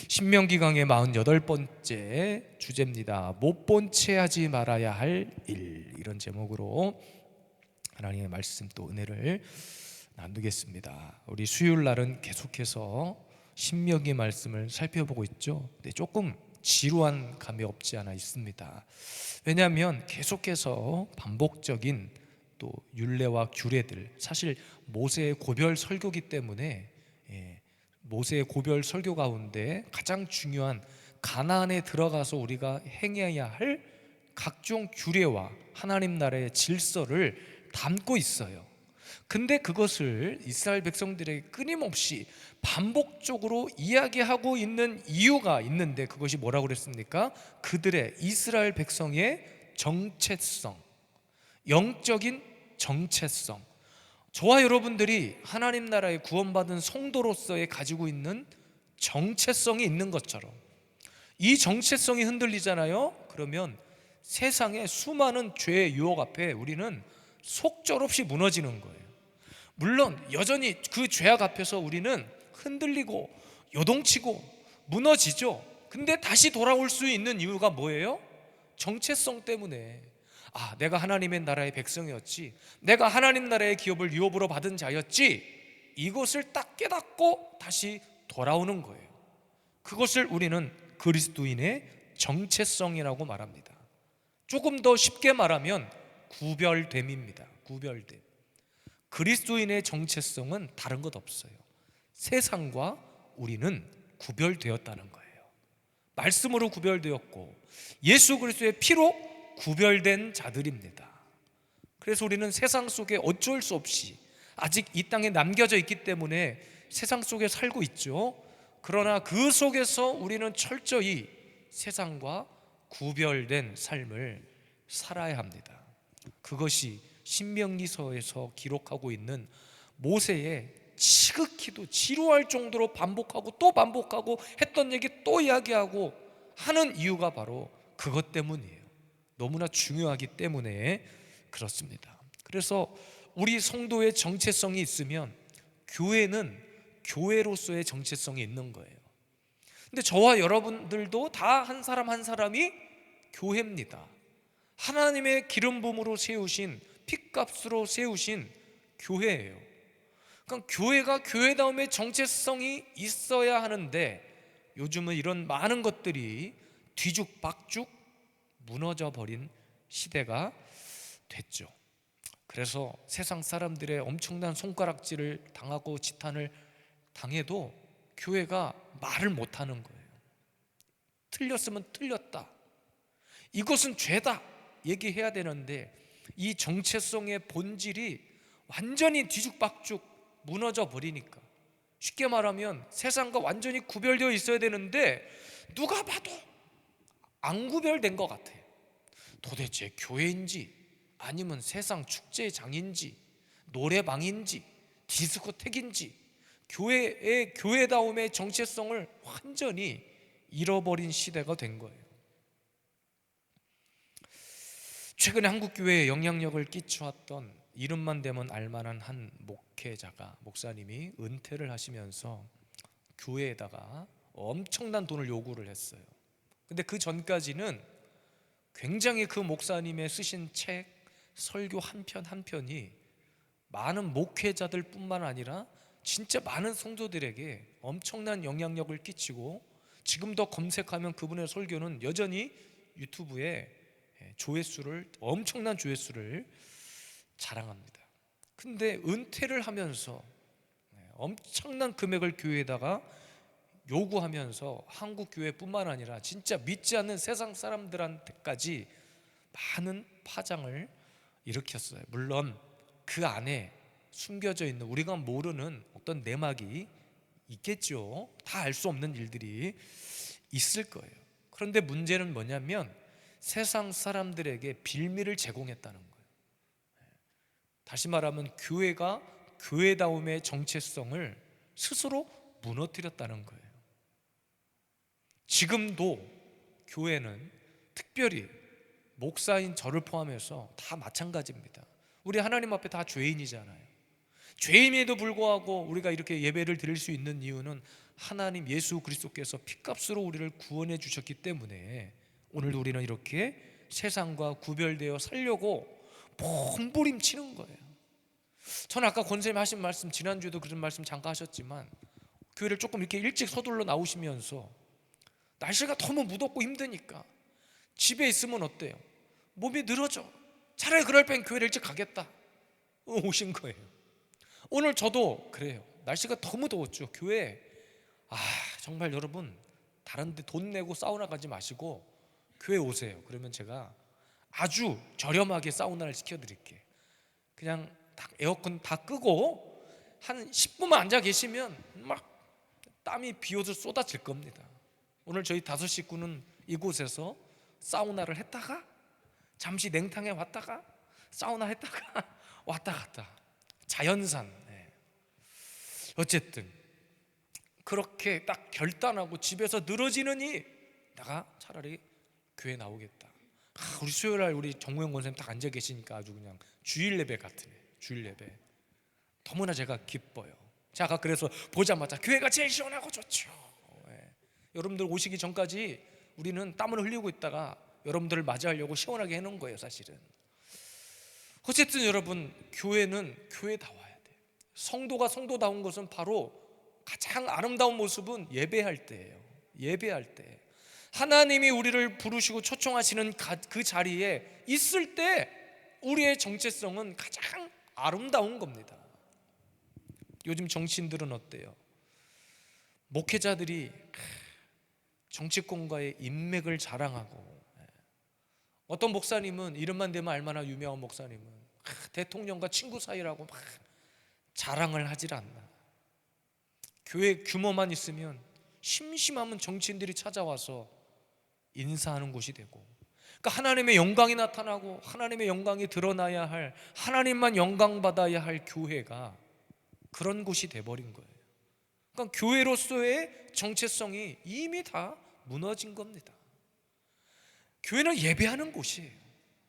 신명기 강의 48번째 주제입니다. 못 본 채 하지 말아야 할 일, 이런 제목으로 하나님의 말씀 또 은혜를 나누겠습니다. 우리 수요일 날은 계속해서 신명기 말씀을 살펴보고 있죠. 근데 조금 지루한 감이 없지 않아 있습니다. 왜냐하면 계속해서 반복적인 또 율례와 규례들, 사실 모세의 고별 설교기 때문에 모세의 고별 설교 가운데 가장 중요한 가나안에 들어가서 우리가 행해야 할 각종 규례와 하나님 나라의 질서를 담고 있어요. 근데 그것을 이스라엘 백성들에게 끊임없이 반복적으로 이야기하고 있는 이유가 있는데, 그것이 뭐라고 그랬습니까? 그들의, 이스라엘 백성의 정체성, 영적인 정체성. 저와 여러분들이 하나님 나라의 구원받은 성도로서의 가지고 있는 정체성이 있는 것처럼, 이 정체성이 흔들리잖아요. 그러면 세상의 수많은 죄의 유혹 앞에 우리는 속절없이 무너지는 거예요. 물론 여전히 그 죄악 앞에서 우리는 흔들리고 요동치고 무너지죠. 근데 다시 돌아올 수 있는 이유가 뭐예요? 정체성 때문에. 내가 하나님의 나라의 백성이었지, 내가 하나님 나라의 기업을 유업으로 받은 자였지, 이것을 딱 깨닫고 다시 돌아오는 거예요. 그것을 우리는 그리스도인의 정체성이라고 말합니다. 조금 더 쉽게 말하면 구별됨입니다. 구별됨. 그리스도인의 정체성은 다른 것 없어요. 세상과 우리는 구별되었다는 거예요. 말씀으로 구별되었고 예수 그리스도의 피로 구별된 자들입니다. 그래서 우리는 세상 속에 어쩔 수 없이 아직 이 땅에 남겨져 있기 때문에 세상 속에 살고 있죠. 그러나 그 속에서 우리는 철저히 세상과 구별된 삶을 살아야 합니다. 그것이 신명기서에서 기록하고 있는 모세의 지극히도 지루할 정도로 반복하고 또 반복하고 했던 얘기 또 이야기하고 하는 이유가 바로 그것 때문이에요. 너무나 중요하기 때문에 그렇습니다. 그래서 우리 성도의 정체성이 있으면 교회는 교회로서의 정체성이 있는 거예요. 근데 저와 여러분들도 다 한 사람 한 사람이 교회입니다. 하나님의 기름 부음으로 세우신, 핏값으로 세우신 교회예요. 그러니까 교회가 교회다움의 정체성이 있어야 하는데, 요즘은 이런 많은 것들이 뒤죽박죽 무너져 버린 시대가 됐죠. 그래서 세상 사람들의 엄청난 손가락질을 당하고 지탄을 당해도 교회가 말을 못하는 거예요. 틀렸으면 틀렸다, 이것은 죄다 얘기해야 되는데, 이 정체성의 본질이 완전히 뒤죽박죽 무너져 버리니까, 쉽게 말하면 세상과 완전히 구별되어 있어야 되는데 누가 봐도 안 구별된 것 같아요. 도대체 교회인지 아니면 세상 축제장인지 노래방인지 디스코텍인지 교회의 교회다움의 정체성을 완전히 잃어버린 시대가 된 거예요. 최근에 한국교회에 영향력을 끼쳐왔던, 이름만 대면 알만한 한 목사님이 은퇴를 하시면서 교회에다가 엄청난 돈을 요구를 했어요. 근데 그 전까지는 굉장히 그 목사님의 쓰신 책, 설교 한 편 한 편이 많은 목회자들 뿐만 아니라 진짜 많은 성도들에게 엄청난 영향력을 끼치고, 지금도 검색하면 그분의 설교는 여전히 유튜브에 엄청난 조회수를 자랑합니다. 근데 은퇴를 하면서 엄청난 금액을 교회에다가 요구하면서 한국 교회뿐만 아니라 진짜 믿지 않는 세상 사람들한테까지 많은 파장을 일으켰어요. 물론 그 안에 숨겨져 있는 우리가 모르는 어떤 내막이 있겠죠. 다 알 수 없는 일들이 있을 거예요. 그런데 문제는 뭐냐면 세상 사람들에게 빌미를 제공했다는 거예요. 다시 말하면 교회가 교회다움의 정체성을 스스로 무너뜨렸다는 거예요. 지금도 교회는, 특별히 목사인 저를 포함해서 다 마찬가지입니다. 우리 하나님 앞에 다 죄인이잖아요. 죄임에도 불구하고 우리가 이렇게 예배를 드릴 수 있는 이유는 하나님 예수 그리스도께서 피값으로 우리를 구원해 주셨기 때문에 오늘도 우리는 이렇게 세상과 구별되어 살려고 몸부림치는 거예요. 저는 아까 권사님 하신 말씀, 지난주에도 그런 말씀 잠깐 하셨지만, 교회를 조금 이렇게 일찍 서둘러 나오시면서 날씨가 너무 무덥고 힘드니까 집에 있으면 어때요? 몸이 늘어져. 차라리 그럴 땐 교회를 일찍 가겠다 오신 거예요. 오늘 저도 그래요. 날씨가 너무 더웠죠. 교회 정말 여러분, 다른 데 돈 내고 사우나 가지 마시고 교회 오세요. 그러면 제가 아주 저렴하게 사우나를 시켜드릴게요. 그냥 딱 에어컨 다 끄고 한 10분만 앉아 계시면 막 땀이 비오듯 쏟아질 겁니다. 오늘 저희 5 식구는 이곳에서 사우나를 했다가 잠시 냉탕에 왔다가 사우나 했다가 왔다 갔다 자연산. 어쨌든 그렇게 딱 결단하고 집에서 늘어지느니 내가 차라리 교회 나오겠다. 우리 수요일날 우리 정우영 권사님 딱 앉아 계시니까 아주 그냥 주일 예배 같으네. 주일 예배 너무나 제가 기뻐요. 제가 그래서 보자마자 교회가 제일 시원하고 좋죠. 여러분들 오시기 전까지 우리는 땀을 흘리고 있다가 여러분들을 맞이하려고 시원하게 해놓은 거예요 사실은. 어쨌든 여러분, 교회는 교회다워야 돼요. 성도가 성도다운 것은 바로 가장 아름다운 모습은 예배할 때예요. 예배할 때 하나님이 우리를 부르시고 초청하시는 그 자리에 있을 때 우리의 정체성은 가장 아름다운 겁니다. 요즘 정치인들은 어때요? 목회자들이 정치권과의 인맥을 자랑하고, 어떤 목사님은 이름만 대면 알만한 유명한 목사님은 대통령과 친구 사이라고 막 자랑을 하질 않나. 교회 규모만 있으면 심심하면 정치인들이 찾아와서 인사하는 곳이 되고, 그러니까 하나님의 영광이 나타나고 하나님의 영광이 드러나야 할, 하나님만 영광받아야 할 교회가 그런 곳이 돼버린 거예요. 그러니까 교회로서의 정체성이 이미 다 무너진 겁니다. 교회는 예배하는 곳이에요.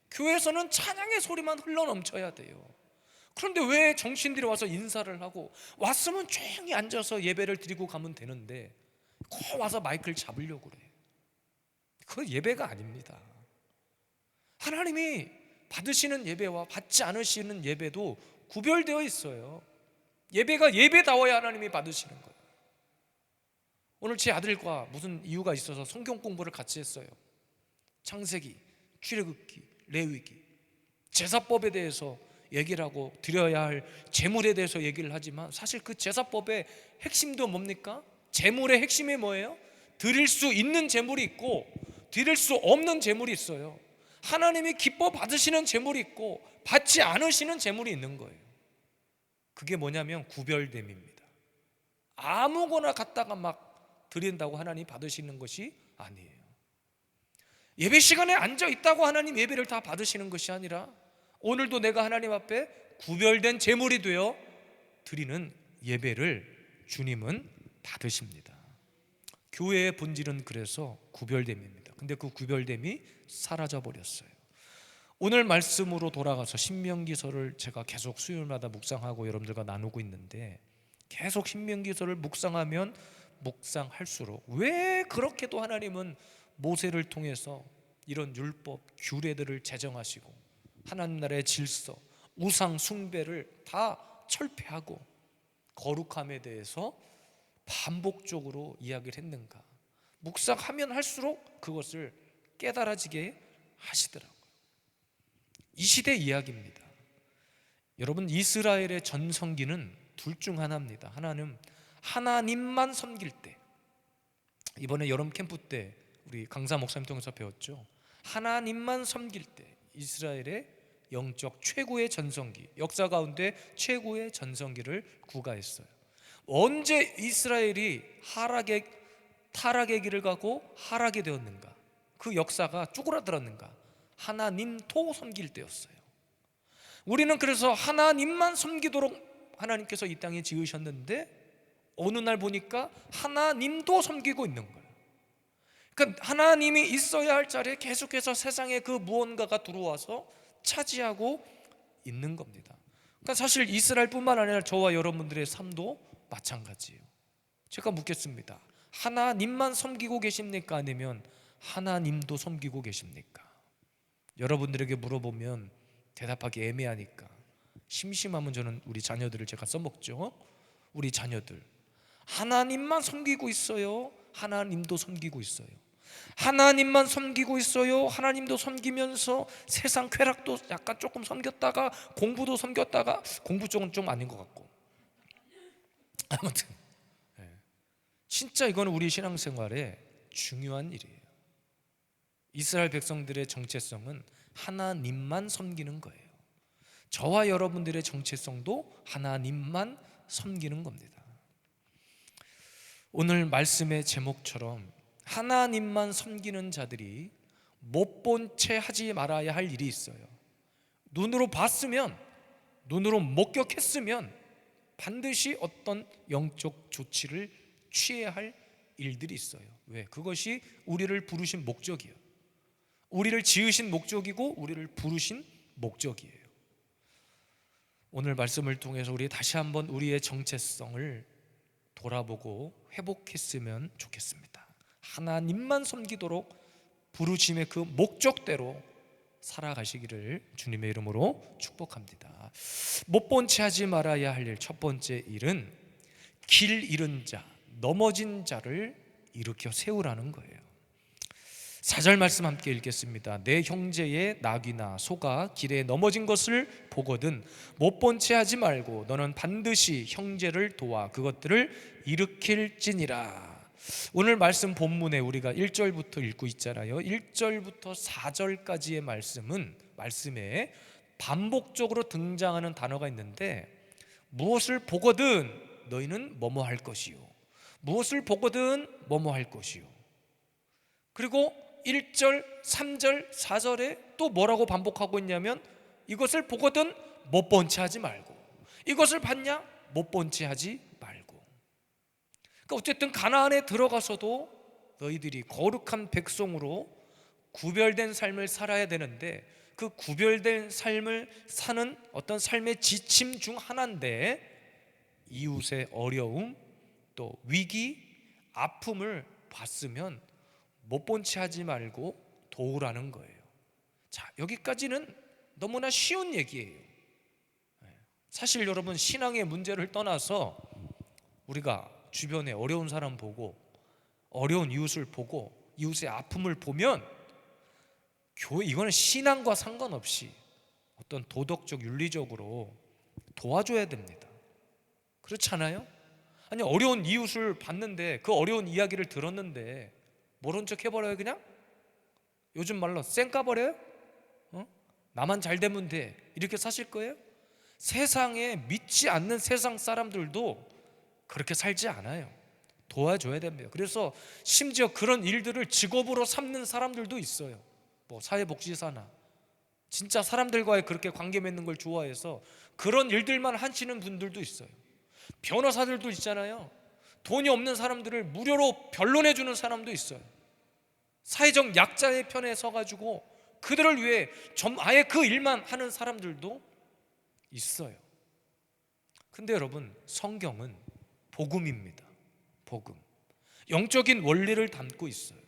교회에서는 찬양의 소리만 흘러넘쳐야 돼요. 그런데 왜 정치인들이 와서 인사를 하고, 왔으면 조용히 앉아서 예배를 드리고 가면 되는데 꼭 와서 마이크를 잡으려고 그래. 그건 예배가 아닙니다. 하나님이 받으시는 예배와 받지 않으시는 예배도 구별되어 있어요. 예배가 예배다워야 하나님이 받으시는 거예요. 오늘 제 아들과 무슨 이유가 있어서 성경 공부를 같이 했어요. 창세기, 출애굽기, 레위기, 제사법에 대해서 얘기를 하고 드려야 할 제물에 대해서 얘기를 하지만, 사실 그 제사법의 핵심도 뭡니까? 제물의 핵심이 뭐예요? 드릴 수 있는 제물이 있고 드릴 수 없는 제물이 있어요. 하나님이 기뻐 받으시는 제물이 있고 받지 않으시는 제물이 있는 거예요. 그게 뭐냐면 구별됨입니다. 아무거나 갖다가 막 드린다고 하나님 받으시는 것이 아니에요. 예배 시간에 앉아 있다고 하나님 예배를 다 받으시는 것이 아니라, 오늘도 내가 하나님 앞에 구별된 제물이 되어 드리는 예배를 주님은 받으십니다. 교회의 본질은 그래서 구별됨입니다. 근데 그 구별됨이 사라져 버렸어요. 오늘 말씀으로 돌아가서 신명기서를 제가 계속 수요일마다 묵상하고 여러분들과 나누고 있는데, 계속 신명기서를 묵상하면 묵상할수록 왜 그렇게도 하나님은 모세를 통해서 이런 율법, 규례들을 제정하시고 하나님 나라의 질서, 우상 숭배를 다 철폐하고 거룩함에 대해서 반복적으로 이야기를 했는가? 묵상하면 할수록 그것을 깨달아지게 하시더라고요. 이 시대 이야기입니다. 여러분, 이스라엘의 전성기는 둘 중 하나입니다. 하나는 하나님만 섬길 때, 이번에 여름 캠프 때 우리 강사 목사님 통해서 배웠죠. 하나님만 섬길 때 이스라엘의 영적 최고의 전성기, 역사 가운데 최고의 전성기를 구가했어요. 언제 이스라엘이 타락의 길을 가고 하락이 되었는가? 그 역사가 쪼그라들었는가? 하나님도 섬길 때였어요. 우리는 그래서 하나님만 섬기도록 하나님께서 이 땅에 지으셨는데, 어느 날 보니까 하나님도 섬기고 있는 거예요. 그러니까 하나님이 있어야 할 자리에 계속해서 세상에 그 무언가가 들어와서 차지하고 있는 겁니다. 그러니까 사실 이스라엘뿐만 아니라 저와 여러분들의 삶도 마찬가지예요. 제가 묻겠습니다. 하나님만 섬기고 계십니까? 아니면 하나님도 섬기고 계십니까? 여러분들에게 물어보면 대답하기 애매하니까 심심하면 저는 우리 자녀들을 제가 써먹죠. 우리 자녀들 하나님만 섬기고 있어요? 하나님도 섬기고 있어요? 하나님만 섬기고 있어요? 하나님도 섬기면서 세상 쾌락도 약간 조금 섬겼다가 공부도 섬겼다가, 공부 쪽은 좀 아닌 것 같고, 아무튼 진짜 이거는 우리 신앙생활에 중요한 일이에요. 이스라엘 백성들의 정체성은 하나님만 섬기는 거예요. 저와 여러분들의 정체성도 하나님만 섬기는 겁니다. 오늘 말씀의 제목처럼 하나님만 섬기는 자들이 못 본 채 하지 말아야 할 일이 있어요. 눈으로 봤으면, 눈으로 목격했으면 반드시 어떤 영적 조치를 취해야 할 일들이 있어요. 왜? 그것이 우리를 부르신 목적이에요. 우리를 지으신 목적이고 우리를 부르신 목적이에요. 오늘 말씀을 통해서 우리 다시 한번 우리의 정체성을 돌아보고 회복했으면 좋겠습니다. 하나님만 섬기도록 부르심의 그 목적대로 살아가시기를 주님의 이름으로 축복합니다. 못 본 채 하지 말아야 할 일, 첫 번째 일은 길 잃은 자, 넘어진 자를 일으켜 세우라는 거예요. 4절 말씀 함께 읽겠습니다. 내 형제의 낙이나 소가 길에 넘어진 것을 보거든 못 본 채 하지 말고 너는 반드시 형제를 도와 그것들을 일으킬지니라. 오늘 말씀 본문에 우리가 1절부터 읽고 있잖아요. 1절부터 4절까지의 말씀에 반복적으로 등장하는 단어가 있는데, 무엇을 보거든 너희는 뭐뭐 할 것이요, 무엇을 보거든 뭐뭐 할 것이요. 그리고 1절, 3절, 4절에 또 뭐라고 반복하고 있냐면 이것을 보거든 못 본 채 하지 말고, 이것을 봤냐? 못 본 채 하지 말고. 그러니까 어쨌든 가나안에 들어가서도 너희들이 거룩한 백성으로 구별된 삶을 살아야 되는데, 그 구별된 삶을 사는 어떤 삶의 지침 중 하나인데, 이웃의 어려움, 또 위기, 아픔을 봤으면 못 본 채 하지 말고 도우라는 거예요. 자, 여기까지는 너무나 쉬운 얘기예요. 사실 여러분, 신앙의 문제를 떠나서 우리가 주변에 어려운 사람 보고, 어려운 이웃을 보고, 이웃의 아픔을 보면 교회, 이거는 신앙과 상관없이 어떤 도덕적, 윤리적으로 도와줘야 됩니다. 그렇지 않아요? 아니, 어려운 이웃을 봤는데, 그 어려운 이야기를 들었는데 모른 척 해버려요? 그냥? 요즘 말로 쌩 까버려요? 나만 잘 되면 돼, 이렇게 사실 거예요? 세상에 믿지 않는 세상 사람들도 그렇게 살지 않아요. 도와줘야 됩니다. 그래서 심지어 그런 일들을 직업으로 삼는 사람들도 있어요. 뭐 사회복지사나 진짜 사람들과의 그렇게 관계 맺는 걸 좋아해서 그런 일들만 하시는 분들도 있어요. 변호사들도 있잖아요. 돈이 없는 사람들을 무료로 변론해주는 사람도 있어요. 사회적 약자의 편에 서가지고 그들을 위해 아예 그 일만 하는 사람들도 있어요. 근데 여러분, 성경은 복음입니다. 복음, 영적인 원리를 담고 있어요.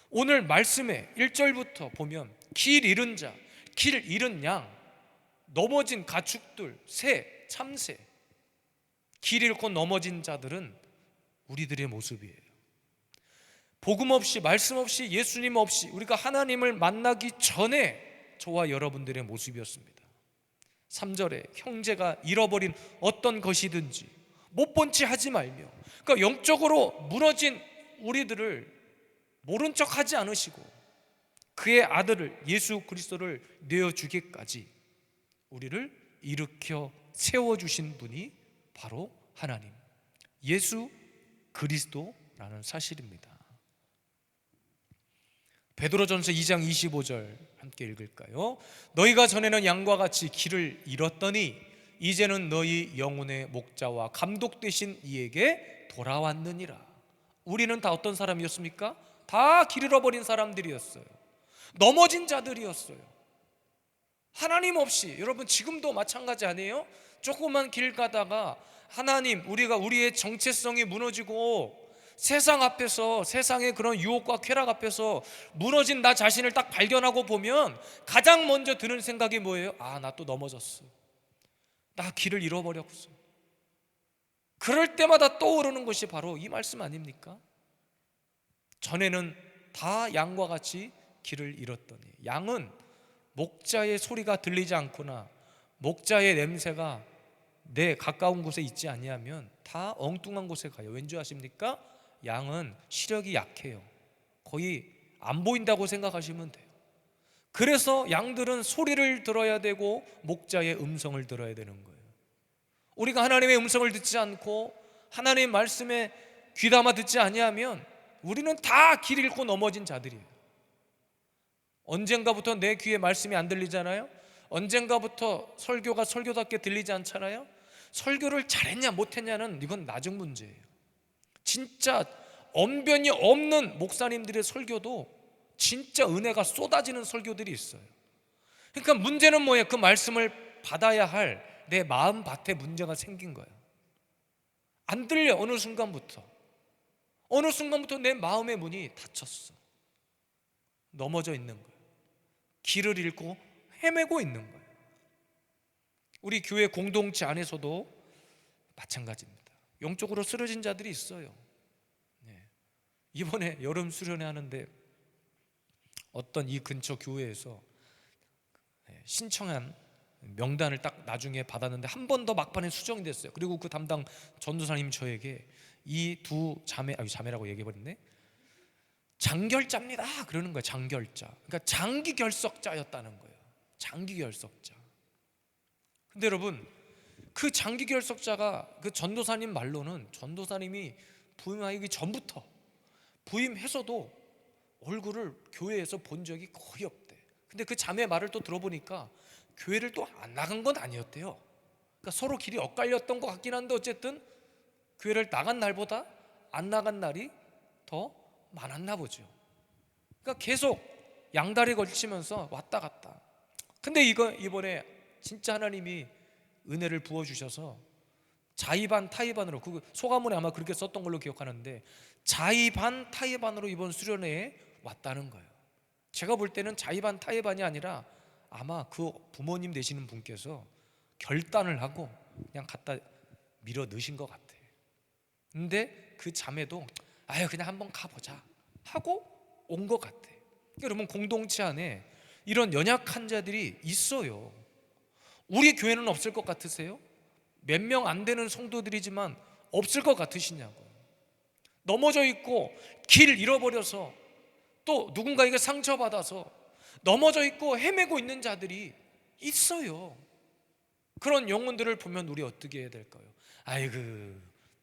오늘 말씀에 1절부터 보면 길 잃은 자, 길 잃은 양, 넘어진 가축들, 새, 참새, 길 잃고 넘어진 자들은 우리들의 모습이에요. 복음 없이, 말씀 없이, 예수님 없이 우리가 하나님을 만나기 전에 저와 여러분들의 모습이었습니다. 3절에 형제가 잃어버린 어떤 것이든지 못 본 채 하지 말며, 그러니까 영적으로 무너진 우리들을 모른 척 하지 않으시고 그의 아들을, 예수 그리스도를 내어주기까지 우리를 일으켜 세워주신 분이 바로 하나님, 예수 그리스도라는 사실입니다. 베드로전서 2장 25절 함께 읽을까요? 너희가 전에는 양과 같이 길을 잃었더니 이제는 너희 영혼의 목자와 감독 되신 이에게 돌아왔느니라. 우리는 다 어떤 사람이었습니까? 다 길 잃어버린 사람들이었어요. 넘어진 자들이었어요. 하나님 없이, 여러분 지금도 마찬가지 아니에요? 조그만 길 가다가 하나님, 우리가 우리의 정체성이 무너지고 세상 앞에서, 세상의 그런 유혹과 쾌락 앞에서 무너진 나 자신을 딱 발견하고 보면 가장 먼저 드는 생각이 뭐예요? 아, 나 또 넘어졌어. 나 길을 잃어버렸어. 그럴 때마다 떠오르는 것이 바로 이 말씀 아닙니까? 전에는 다 양과 같이 길을 잃었더니, 양은 목자의 소리가 들리지 않거나 목자의 냄새가 내 가까운 곳에 있지 아니하면 다 엉뚱한 곳에 가요. 왠지 아십니까? 양은 시력이 약해요. 거의 안 보인다고 생각하시면 돼요. 그래서 양들은 소리를 들어야 되고 목자의 음성을 들어야 되는 거예요. 우리가 하나님의 음성을 듣지 않고 하나님의 말씀에 귀담아 듣지 아니하면 우리는 다 길 잃고 넘어진 자들이에요. 언젠가부터 내 귀에 말씀이 안 들리잖아요. 언젠가부터 설교가 설교답게 들리지 않잖아요. 설교를 잘했냐 못했냐는 이건 나중 문제예요. 진짜 언변이 없는 목사님들의 설교도 진짜 은혜가 쏟아지는 설교들이 있어요. 그러니까 문제는 뭐예요? 그 말씀을 받아야 할 내 마음 밭에 문제가 생긴 거예요. 안 들려. 어느 순간부터 내 마음의 문이 닫혔어. 넘어져 있는 거예요. 길을 잃고 헤매고 있는 거예요. 우리 교회 공동체 안에서도 마찬가지입니다. 영적으로 쓰러진 자들이 있어요. 이번에 여름 수련회 하는데 어떤 이 근처 교회에서 신청한 명단을 딱 나중에 받았는데 한 번 더 막판에 수정이 됐어요. 그리고 그 담당 전도사님 저에게 이 두 자매, 자매라고 얘기해버렸네, 장결자입니다 그러는 거예요. 장결자. 그러니까 장기 결석자였다는 거예요. 장기 결석자. 근데 여러분, 그 장기 결석자가 그 전도사님 말로는 전도사님이 부임하기 전부터 부임해서도 얼굴을 교회에서 본 적이 거의 없대. 근데 그 자매 말을 또 들어보니까 교회를 또 안 나간 건 아니었대요. 그러니까 서로 길이 엇갈렸던 것 같긴 한데 어쨌든 교회를 나간 날보다 안 나간 날이 더 많았나 보죠. 그러니까 계속 양다리 걸치면서 왔다 갔다. 근데 이번에 진짜 하나님이 은혜를 부어주셔서 자의반 타의반으로, 그 소가문에 아마 그렇게 썼던 걸로 기억하는데 자의반 타의반으로 이번 수련회에 왔다는 거예요. 제가 볼 때는 자의반 타의반이 아니라 아마 그 부모님 되시는 분께서 결단을 하고 그냥 갖다 밀어 넣으신 것 같아요. 근데 그 자매도 아유 그냥 한번 가보자 하고 온 것 같아요. 여러분, 공동체 안에 이런 연약한 자들이 있어요. 우리 교회는 없을 것 같으세요? 몇 명 안 되는 성도들이지만 없을 것 같으시냐고요. 넘어져 있고 길 잃어버려서 또 누군가에게 상처받아서 넘어져 있고 헤매고 있는 자들이 있어요. 그런 영혼들을 보면 우리 어떻게 해야 될까요? 아이고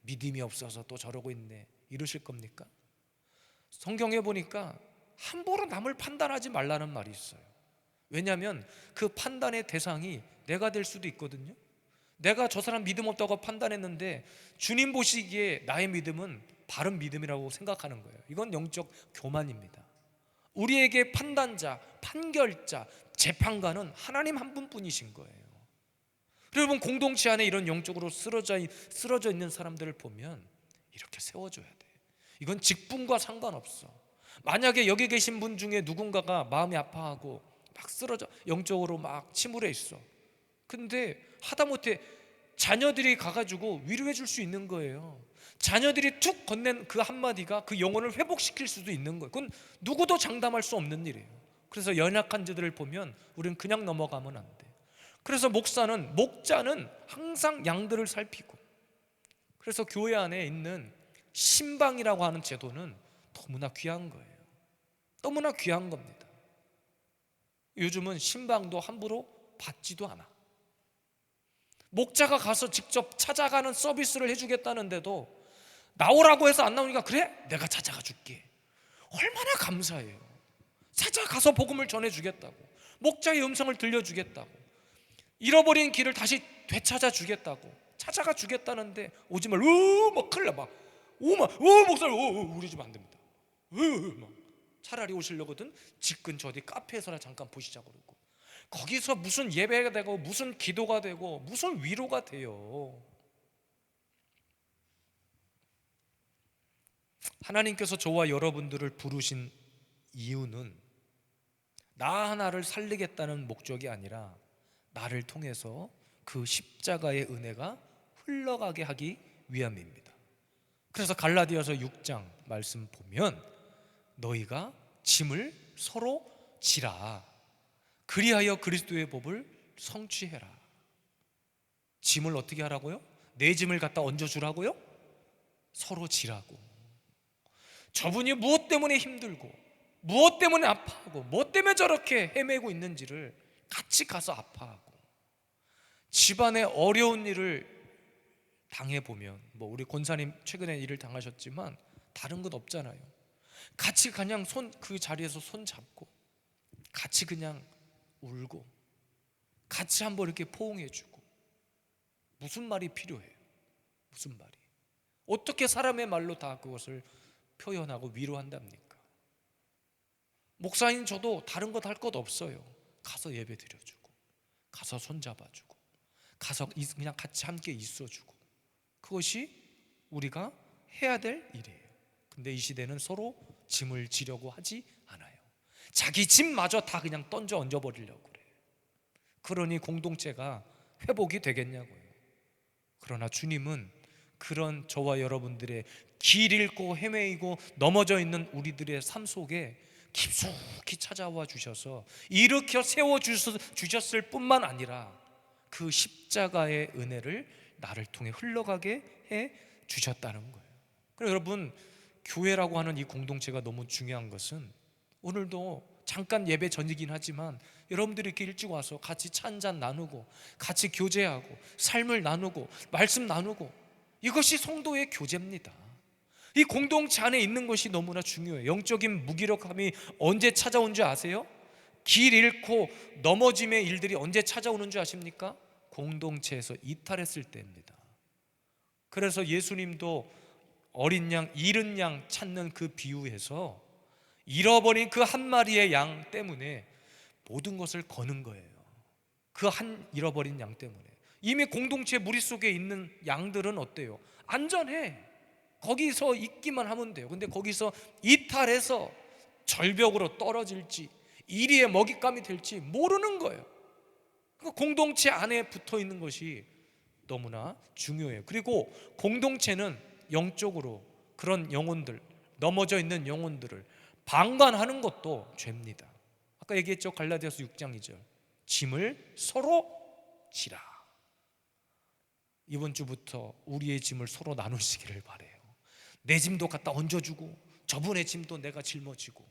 믿음이 없어서 또 저러고 있네 이러실 겁니까? 성경에 보니까 함부로 남을 판단하지 말라는 말이 있어요. 왜냐하면 그 판단의 대상이 내가 될 수도 있거든요. 내가 저 사람 믿음 없다고 판단했는데 주님 보시기에 나의 믿음은 바른 믿음이라고 생각하는 거예요. 이건 영적 교만입니다. 우리에게 판단자, 판결자, 재판관은 하나님 한 분뿐이신 거예요. 여러분, 공동체 안에 이런 영적으로 쓰러져 있는 사람들을 보면 이렇게 세워줘야 돼. 이건 직분과 상관없어. 만약에 여기 계신 분 중에 누군가가 마음이 아파하고 막 쓰러져 영적으로 막 침울해 있어. 근데 하다못해 자녀들이 가가지고 위로해 줄 수 있는 거예요. 자녀들이 툭 건넨 그 한마디가 그 영혼을 회복시킬 수도 있는 거예요. 그건 누구도 장담할 수 없는 일이에요. 그래서 연약한 자들을 보면 우리는 그냥 넘어가면 안 돼. 그래서 목자는 항상 양들을 살피고, 그래서 교회 안에 있는 신방이라고 하는 제도는 너무나 귀한 거예요. 너무나 귀한 겁니다. 요즘은 신방도 함부로 받지도 않아. 목자가 가서 직접 찾아가는 서비스를 해주겠다는데도 나오라고 해서 안 나오니까 그래? 내가 찾아가 줄게. 얼마나 감사해요. 찾아가서 복음을 전해주겠다고, 목자의 음성을 들려주겠다고, 잃어버린 길을 다시 되찾아 주겠다고, 찾아가 주겠다는데 오지 말고 막 큰일 나. 막 목사님 우리 집 안 됩니다. 막 차라리 오시려거든 집 근처 어디 카페에서나 잠깐 보시자고 그러고, 거기서 무슨 예배가 되고 무슨 기도가 되고 무슨 위로가 돼요. 하나님께서 저와 여러분들을 부르신 이유는 나 하나를 살리겠다는 목적이 아니라 나를 통해서 그 십자가의 은혜가 흘러가게 하기 위함입니다. 그래서 갈라디아서 6장 말씀 보면 너희가 짐을 서로 지라 그리하여 그리스도의 법을 성취해라. 짐을 어떻게 하라고요? 내 짐을 갖다 얹어주라고요? 서로 지라고. 저분이 무엇 때문에 힘들고 무엇 때문에 아파하고 무엇 때문에 저렇게 헤매고 있는지를 같이 가서 아파하고, 집안에 어려운 일을 당해보면 우리 권사님 최근에 일을 당하셨지만 다른 것 없잖아요. 같이 그냥 그 자리에서 손 잡고 같이 그냥 울고 같이 한번 이렇게 포옹해주고. 무슨 말이 필요해요? 무슨 말이? 어떻게 사람의 말로 다 그것을 표현하고 위로한답니까? 목사인 저도 다른 것 할 것 없어요. 가서 예배 드려주고 가서 손잡아주고 가서 그냥 같이 함께 있어주고, 그것이 우리가 해야 될 일이에요. 근데 이 시대는 서로 짐을 지려고 하지 않아요. 자기 짐마저 다 그냥 던져 얹어버리려고 그래요. 그러니 공동체가 회복이 되겠냐고요. 그러나 주님은 그런 저와 여러분들의 길 잃고 헤매이고 넘어져 있는 우리들의 삶 속에 깊숙이 찾아와 주셔서 일으켜 세워 주셨을 뿐만 아니라 그 십자가의 은혜를 나를 통해 흘러가게 해 주셨다는 거예요. 그래서 여러분, 교회라고 하는 이 공동체가 너무 중요한 것은, 오늘도 잠깐 예배 전이긴 하지만 여러분들이 이렇게 일찍 와서 같이 차 한잔 나누고 같이 교제하고 삶을 나누고 말씀 나누고, 이것이 성도의 교제입니다. 이 공동체 안에 있는 것이 너무나 중요해요. 영적인 무기력함이 언제 찾아온 줄 아세요? 길 잃고 넘어짐의 일들이 언제 찾아오는 줄 아십니까? 공동체에서 이탈했을 때입니다. 그래서 예수님도 어린 양, 잃은 양 찾는 그 비유에서 잃어버린 그 한 마리의 양 때문에 모든 것을 거는 거예요. 그 한 잃어버린 양 때문에. 이미 공동체 무리 속에 있는 양들은 어때요? 안전해. 거기서 있기만 하면 돼요. 근데 거기서 이탈해서 절벽으로 떨어질지 이리의 먹잇감이 될지 모르는 거예요. 공동체 안에 붙어 있는 것이 너무나 중요해요. 그리고 공동체는 영적으로 그런 영혼들, 넘어져 있는 영혼들을 방관하는 것도 죄입니다. 아까 얘기했죠. 갈라디아서 6장 2절, 짐을 서로 지라. 이번 주부터 우리의 짐을 서로 나누시기를 바래요. 내 짐도 갖다 얹어주고 저분의 짐도 내가 짊어지고,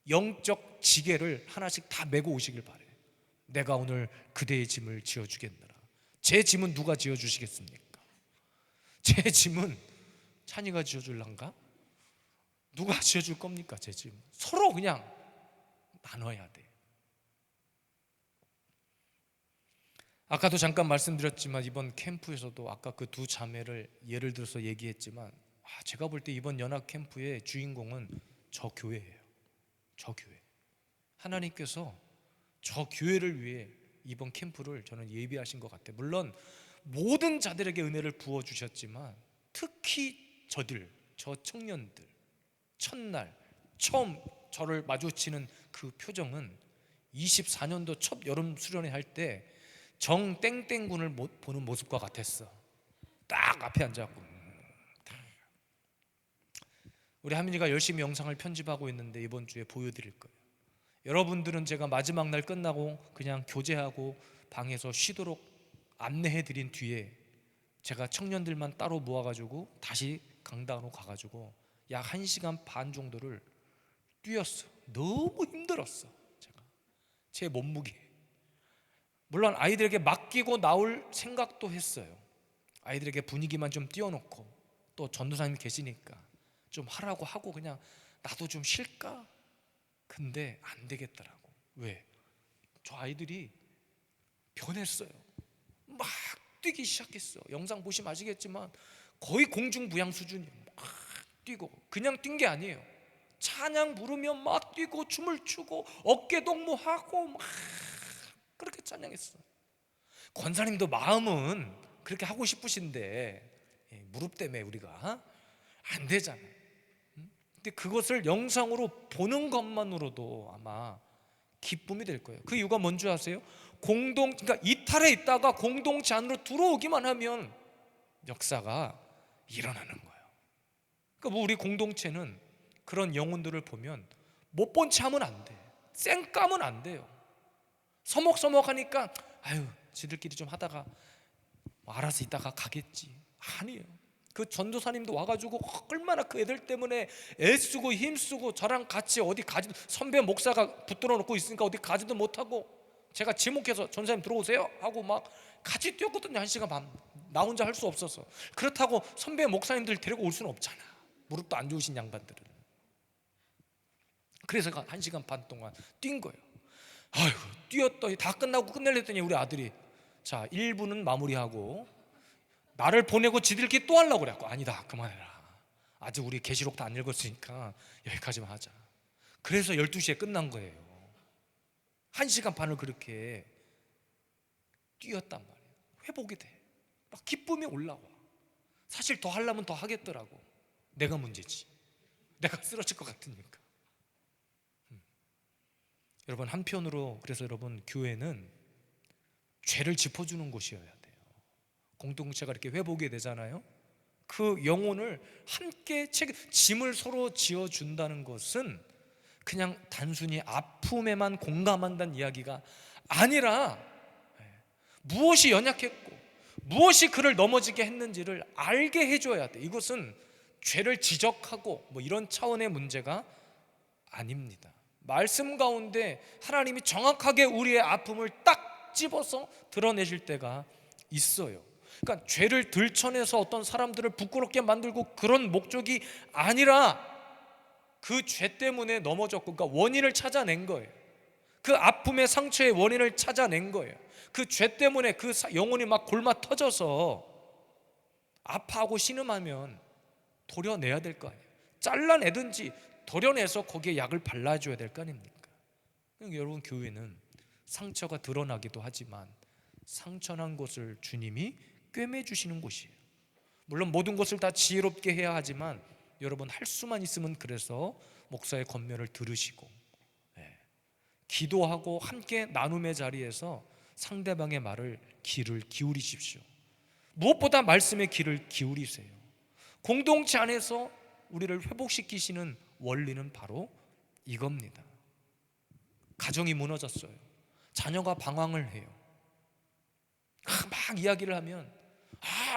영적 지게를 하나씩 다 메고 오시길 바래요. 내가 오늘 그대의 짐을 지어주겠느라. 제 짐은 누가 지어주시겠습니까? 제 짐은 찬이가 지어줄란가? 누가 지어줄 겁니까? 제 짐 서로 그냥 나눠야 돼. 아까도 잠깐 말씀드렸지만 이번 캠프에서도 아까 그 두 자매를 예를 들어서 얘기했지만, 제가 볼 때 이번 연합 캠프의 주인공은 저 교회예요. 저 교회. 하나님께서 저 교회를 위해 이번 캠프를 저는 예비하신 것 같아요. 물론 모든 자들에게 은혜를 부어주셨지만 특히 저 청년들, 첫날 처음 저를 마주치는 그 표정은 24년도 첫 여름 수련회 할 때 정땡땡군을 보는 모습과 같았어. 딱 앞에 앉아갖고. 우리 하민이가 열심히 영상을 편집하고 있는데 이번 주에 보여드릴 거예요. 여러분들은 제가 마지막 날 끝나고 그냥 교제하고 방에서 쉬도록 안내해드린 뒤에 제가 청년들만 따로 모아가지고 다시 강당으로 가가지고 약 1시간 반 정도를 뛰었어. 너무 힘들었어. 제가 제 몸무게. 물론 아이들에게 맡기고 나올 생각도 했어요. 아이들에게 분위기만 좀 띄워놓고 또 전도사님이 계시니까 좀 하라고 하고 그냥 나도 좀 쉴까? 근데 안 되겠더라고. 왜? 저 아이들이 변했어요. 막 뛰기 시작했어. 영상 보시면 아시겠지만 거의 공중부양 수준이에요. 막 뛰고. 그냥 뛴 게 아니에요. 찬양 부르면 막 뛰고 춤을 추고 어깨 동무하고 막 그렇게 찬양했어. 권사님도 마음은 그렇게 하고 싶으신데 무릎 때문에 우리가 안 되잖아. 근데 그것을 영상으로 보는 것만으로도 아마 기쁨이 될 거예요. 그 이유가 뭔지 아세요? 그러니까 이탈해 있다가 공동체 안으로 들어오기만 하면 역사가 일어나는 거예요. 그러니까 뭐 우리 공동체는 그런 영혼들을 보면 못 본 채 하면 안 돼. 쌩까면 안 돼요. 서먹서먹하니까 아유 지들끼리 좀 하다가 뭐 알아서 있다가 가겠지. 아니에요. 그 전도사님도 와가지고 얼마나 그 애들 때문에 애쓰고 힘쓰고 저랑 같이 어디 가지도, 선배 목사가 붙들어 놓고 있으니까 어디 가지도 못하고 제가 지목해서 전사님 들어오세요 하고 막 같이 뛰었거든요. 1시간 반. 나 혼자 할 수 없어서. 그렇다고 선배 목사님들 데리고 올 수는 없잖아. 무릎도 안 좋으신 양반들은. 그래서 1시간 반 동안 뛴 거예요. 아이고 뛰었더니 다 끝나고 끝내려더니 우리 아들이 자 1부는 마무리하고 나를 보내고 지들끼리 또 하려고 그래갖고 아니다 그만해라. 아직 우리 계시록 다 안 읽었으니까 여기까지만 하자. 그래서 12시에 끝난 거예요. 1시간 반을 그렇게 뛰었단 말이에요. 회복이 돼. 막 기쁨이 올라와. 사실 더 하려면 더 하겠더라고. 내가 문제지. 내가 쓰러질 것 같으니까. 여러분 한편으로 그래서 여러분 교회는 죄를 짚어주는 곳이어야 돼요. 공동체가 이렇게 회복이 되잖아요. 그 영혼을 함께 짐을 서로 지어준다는 것은 그냥 단순히 아픔에만 공감한다는 이야기가 아니라 무엇이 연약했고 무엇이 그를 넘어지게 했는지를 알게 해줘야 돼. 이것은 죄를 지적하고 뭐 이런 차원의 문제가 아닙니다. 말씀 가운데 하나님이 정확하게 우리의 아픔을 딱 집어서 드러내실 때가 있어요. 그러니까 죄를 들춰내서 어떤 사람들을 부끄럽게 만들고 그런 목적이 아니라 그 죄 때문에 넘어졌고 그러니까 원인을 찾아낸 거예요. 그 아픔의 상처의 원인을 찾아낸 거예요. 그 죄 때문에 그 영혼이 막 골마 터져서 아파하고 신음하면 도려내야 될 거 아니에요. 잘라내든지 도려내서 거기에 약을 발라줘야 될 거 아닙니까? 그러니까 여러분 교회는 상처가 드러나기도 하지만 상처난 곳을 주님이 꿰매주시는 곳이에요. 물론 모든 것을 다 지혜롭게 해야 하지만 여러분 할 수만 있으면 그래서 목사의 권면을 들으시고 기도하고 함께 나눔의 자리에서 상대방의 말을 귀를 기울이십시오. 무엇보다 말씀의 귀를 기울이세요. 공동체 안에서 우리를 회복시키시는 원리는 바로 이겁니다. 가정이 무너졌어요. 자녀가 방황을 해요. 막 이야기를 하면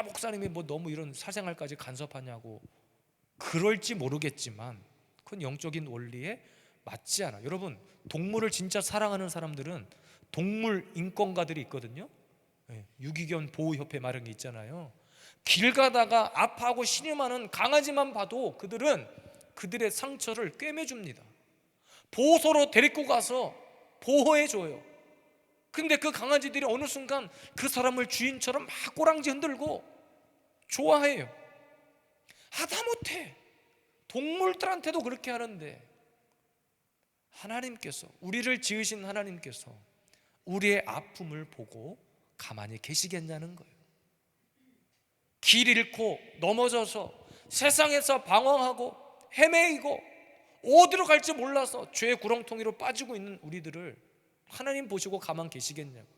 목사님이 뭐 너무 이런 사생활까지 간섭하냐고 그럴지 모르겠지만 그건 영적인 원리에 맞지 않아요. 여러분 동물을 진짜 사랑하는 사람들은 동물 인권가들이 있거든요. 유기견 보호협회 마련이 있잖아요. 길 가다가 아파하고 신음하는 강아지만 봐도 그들은 그들의 상처를 꿰매줍니다. 보호소로 데리고 가서 보호해줘요. 근데 그 강아지들이 어느 순간 그 사람을 주인처럼 막 꼬랑지 흔들고 좋아해요. 하다못해 동물들한테도 그렇게 하는데 하나님께서 우리를 지으신 하나님께서 우리의 아픔을 보고 가만히 계시겠냐는 거예요. 길 잃고 넘어져서 세상에서 방황하고 헤매이고 어디로 갈지 몰라서 죄의 구렁텅이로 빠지고 있는 우리들을 하나님 보시고 가만 계시겠냐고.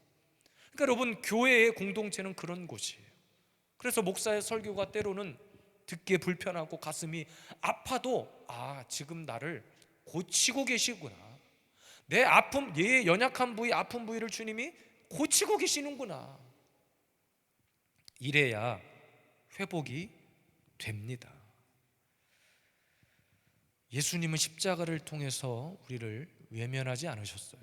그러니까 여러분 교회의 공동체는 그런 곳이에요. 그래서 목사의 설교가 때로는 듣기에 불편하고 가슴이 아파도 지금 나를 고치고 계시구나. 내 아픔, 얘의 연약한 부위, 아픈 부위를 주님이 고치고 계시는구나. 이래야 회복이 됩니다. 예수님은 십자가를 통해서 우리를 외면하지 않으셨어요.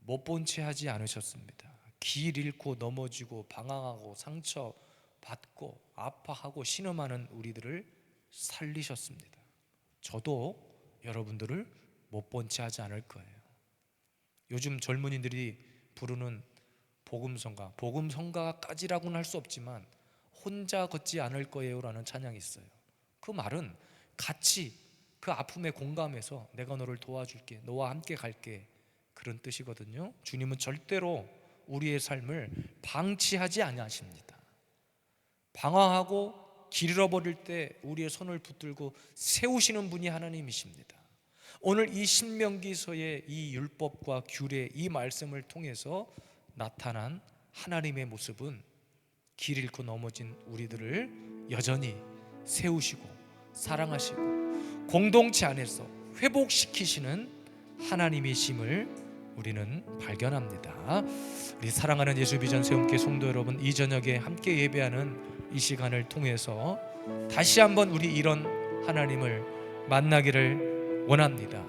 못 본 채 하지 않으셨습니다. 길 잃고 넘어지고 방황하고 상처 받고 아파하고 신음하는 우리들을 살리셨습니다. 저도 여러분들을 못 본 채 하지 않을 거예요. 요즘 젊은이들이 부르는 복음성가, 복음성가까지라고는 할 수 없지만 혼자 걷지 않을 거예요 라는 찬양이 있어요. 그 말은 같이 그 아픔에 공감해서 내가 너를 도와줄게, 너와 함께 갈게, 그런 뜻이거든요. 주님은 절대로 우리의 삶을 방치하지 아니하십니다. 방황하고 길 잃어버릴 때 우리의 손을 붙들고 세우시는 분이 하나님이십니다. 오늘 이 신명기서의 이 율법과 규례, 이 말씀을 통해서 나타난 하나님의 모습은 길 잃고 넘어진 우리들을 여전히 세우시고 사랑하시고 공동체 안에서 회복시키시는 하나님이심을 우리는 발견합니다. 우리 사랑하는 예수비전 세움교회 성도 여러분, 이 저녁에 함께 예배하는 이 시간을 통해서 다시 한번 우리 이런 하나님을 만나기를 원합니다.